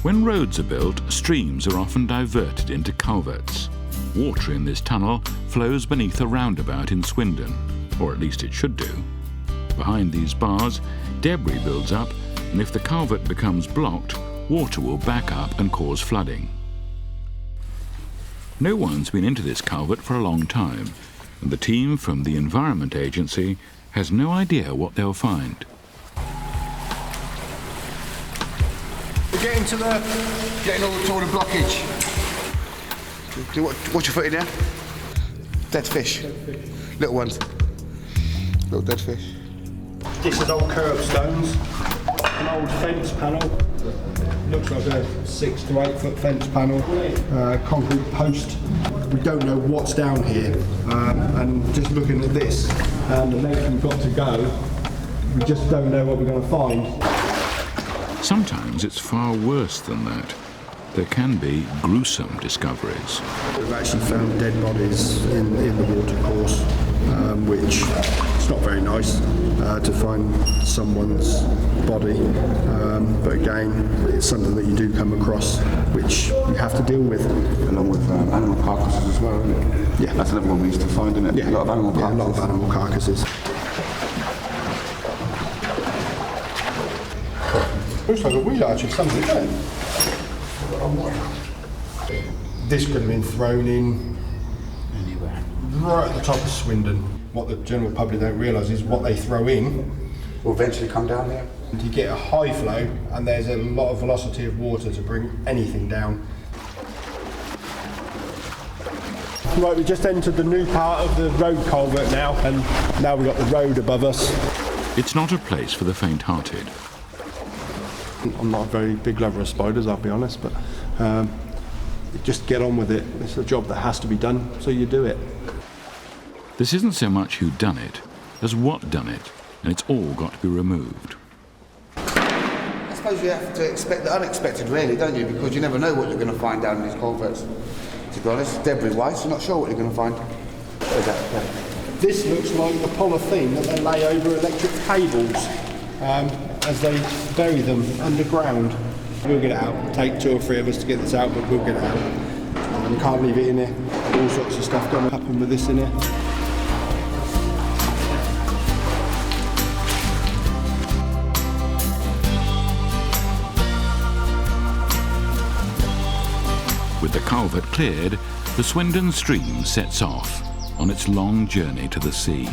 When roads are built, streams are often diverted into culverts. Water in this tunnel flows beneath a roundabout in Swindon, or at least it should do. Behind these bars, debris builds up, and if the culvert becomes blocked, water will back up and cause flooding. No one's been into this culvert for a long time, and the team from the Environment Agency has no idea what they'll find. We're getting all to the blockage. What's your foot in there? Dead fish. Little ones. Little dead fish. This is old curbstones, an old fence panel. Looks like a 6 to 8 foot fence panel, concrete post. We don't know what's down here, and just looking at this and the length we've got to go, we just don't know what we're going to find. Sometimes it's far worse than that. There can be gruesome discoveries. We've actually found dead bodies in the watercourse, which it's not very nice to find someone's body, but again, it's something that you do come across, which you have to deal with. Along with animal carcasses as well, isn't it? Yeah. That's another one we used to find, isn't it? Yeah. A lot of animal carcasses. Yeah, a lot of animal carcasses. Looks like a wheel arch of something, doesn't it? This could have been thrown in anywhere, right at the top of Swindon. What the general public don't realise is what they throw in will eventually come down here. You get a high flow, and there's a lot of velocity of water to bring anything down. Right, we just entered the new part of the road culvert now, and now we've got the road above us. It's not a place for the faint-hearted. I'm not a very big lover of spiders, I'll be honest, but just get on with it. It's a job that has to be done, so you do it. This isn't so much who done it, as what done it, and it's all got to be removed. I suppose you have to expect the unexpected, really, don't you? Because you never know what you're going to find down in these culverts. To be honest, debris-wise, you're not sure what you're going to find. What is that? Yeah. This looks like the polythene that they lay over electric cables as they bury them underground. We'll get it out. It'll take 2 or 3 of us to get this out, but we'll get it out. You can't leave it in here. All sorts of stuff going to happen with this in here. With the culvert cleared, the Swindon stream sets off on its long journey to the sea.